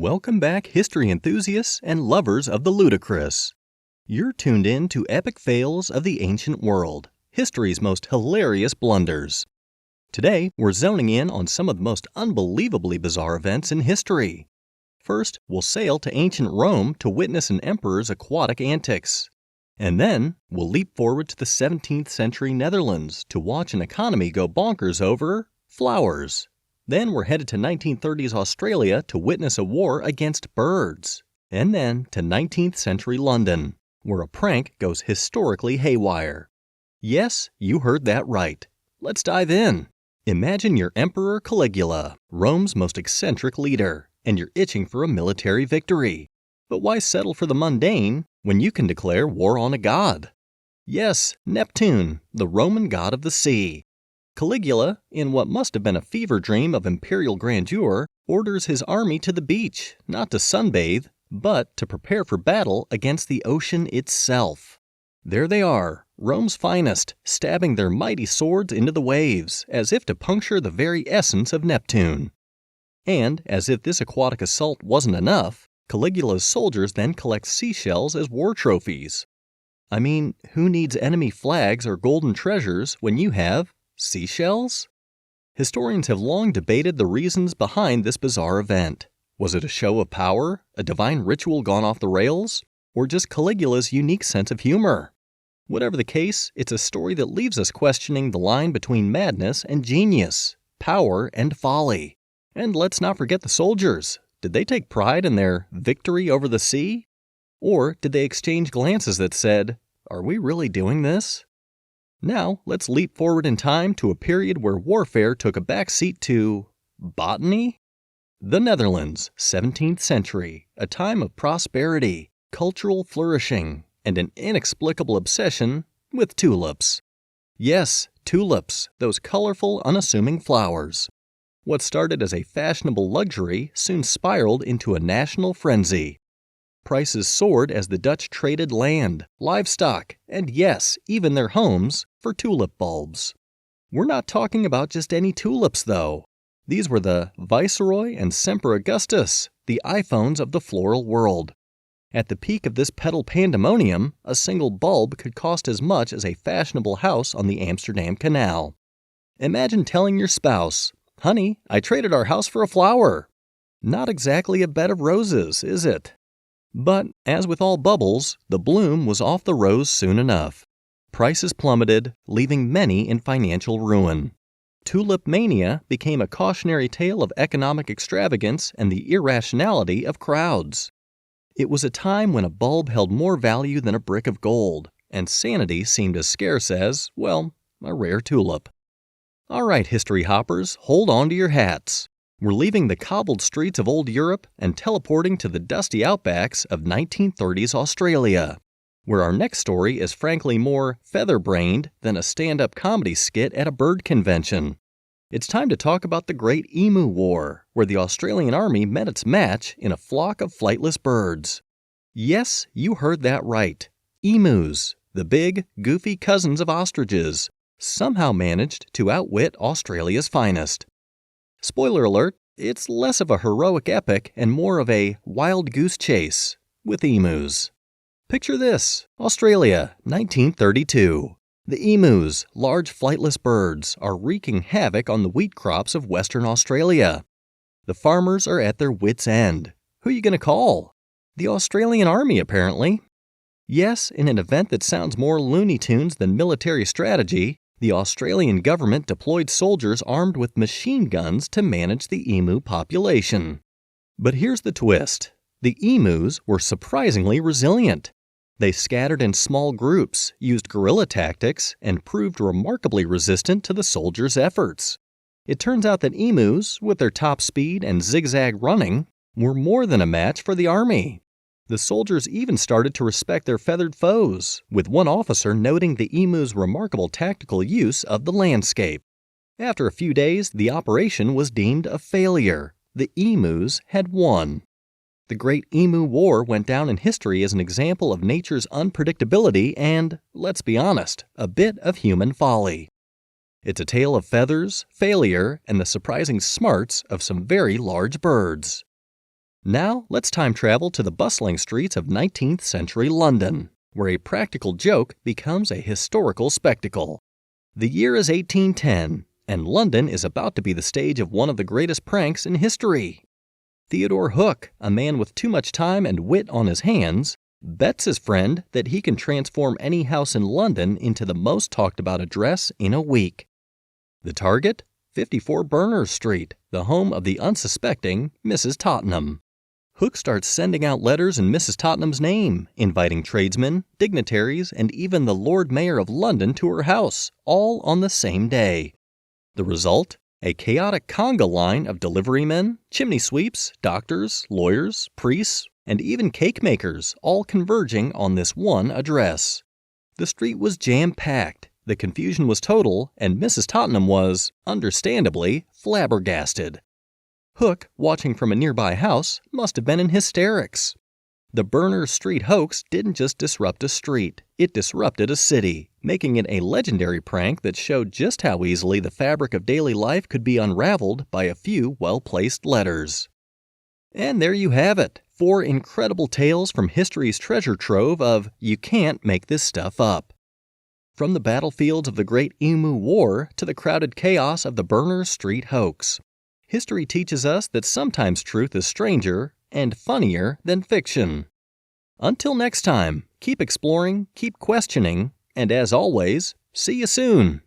Welcome back, history enthusiasts and lovers of the ludicrous. You're tuned in to epic fails of the ancient world, history's most hilarious blunders. Today, we're zoning in on some of the most unbelievably bizarre events in history. First, we'll sail to ancient Rome to witness an emperor's aquatic antics. And then, we'll leap forward to the 17th century Netherlands to watch an economy go bonkers over flowers. Then we're headed to 1930s Australia to witness a war against birds. And then to 19th century London, where a prank goes historically haywire. Yes, you heard that right. Let's dive in. Imagine you're Emperor Caligula, Rome's most eccentric leader, and you're itching for a military victory. But why settle for the mundane when you can declare war on a god? Yes, Neptune, the Roman god of the sea. Caligula, in what must have been a fever dream of imperial grandeur, orders his army to the beach, not to sunbathe, but to prepare for battle against the ocean itself. There they are, Rome's finest, stabbing their mighty swords into the waves, as if to puncture the very essence of Neptune. And, as if this aquatic assault wasn't enough, Caligula's soldiers then collect seashells as war trophies. I mean, who needs enemy flags or golden treasures when you have seashells? Historians have long debated the reasons behind this bizarre event. Was it a show of power, a divine ritual gone off the rails, or just Caligula's unique sense of humor? Whatever the case, it's a story that leaves us questioning the line between madness and genius, power and folly. And let's not forget the soldiers. Did they take pride in their victory over the sea? Or did they exchange glances that said, "Are we really doing this?" Now, let's leap forward in time to a period where warfare took a backseat to botany? The Netherlands, 17th century, a time of prosperity, cultural flourishing, and an inexplicable obsession with tulips. Yes, tulips, those colorful, unassuming flowers. What started as a fashionable luxury soon spiraled into a national frenzy. Prices soared as the Dutch traded land, livestock, and yes, even their homes, for tulip bulbs. We're not talking about just any tulips, though. These were the Viceroy and Semper Augustus, the iPhones of the floral world. At the peak of this petal pandemonium, a single bulb could cost as much as a fashionable house on the Amsterdam Canal. Imagine telling your spouse, "Honey, I traded our house for a flower." Not exactly a bed of roses, is it? But, as with all bubbles, the bloom was off the rose soon enough. Prices plummeted, leaving many in financial ruin. Tulip mania became a cautionary tale of economic extravagance and the irrationality of crowds. It was a time when a bulb held more value than a brick of gold, and sanity seemed as scarce as, well, a rare tulip. All right, history hoppers, hold on to your hats. We're leaving the cobbled streets of old Europe and teleporting to the dusty outbacks of 1930s Australia, where our next story is frankly more feather-brained than a stand-up comedy skit at a bird convention. It's time to talk about the Great Emu War, where the Australian Army met its match in a flock of flightless birds. Yes, you heard that right. Emus, the big, goofy cousins of ostriches, somehow managed to outwit Australia's finest. Spoiler alert, it's less of a heroic epic and more of a wild goose chase with emus. Picture this, Australia, 1932. The emus, large flightless birds, are wreaking havoc on the wheat crops of Western Australia. The farmers are at their wits' end. Who are you going to call? The Australian Army, apparently. Yes, in an event that sounds more Looney Tunes than military strategy, the Australian government deployed soldiers armed with machine guns to manage the emu population. But here's the twist. The emus were surprisingly resilient. They scattered in small groups, used guerrilla tactics, and proved remarkably resistant to the soldiers' efforts. It turns out that emus, with their top speed and zigzag running, were more than a match for the army. The soldiers even started to respect their feathered foes, with one officer noting the emu's remarkable tactical use of the landscape. After a few days, the operation was deemed a failure. The emus had won. The Great Emu War went down in history as an example of nature's unpredictability and, let's be honest, a bit of human folly. It's a tale of feathers, failure, and the surprising smarts of some very large birds. Now, let's time travel to the bustling streets of 19th century London, where a practical joke becomes a historical spectacle. The year is 1810, and London is about to be the stage of one of the greatest pranks in history. Theodore Hook, a man with too much time and wit on his hands, bets his friend that he can transform any house in London into the most talked about address in a week. The target? 54 Berners Street, the home of the unsuspecting Mrs. Tottenham. Hook starts sending out letters in Mrs. Tottenham's name, inviting tradesmen, dignitaries, and even the Lord Mayor of London to her house, all on the same day. The result? A chaotic conga line of deliverymen, chimney sweeps, doctors, lawyers, priests, and even cake makers, all converging on this one address. The street was jam-packed, the confusion was total, and Mrs. Tottenham was, understandably, flabbergasted. Hook, watching from a nearby house, must have been in hysterics. The Berners Street Hoax didn't just disrupt a street, it disrupted a city, making it a legendary prank that showed just how easily the fabric of daily life could be unraveled by a few well-placed letters. And there you have it, 4 incredible tales from history's treasure trove of you can't make this stuff up. From the battlefields of the Great Emu War to the crowded chaos of the Berners Street Hoax, history teaches us that sometimes truth is stranger and funnier than fiction. Until next time, keep exploring, keep questioning, and as always, see you soon!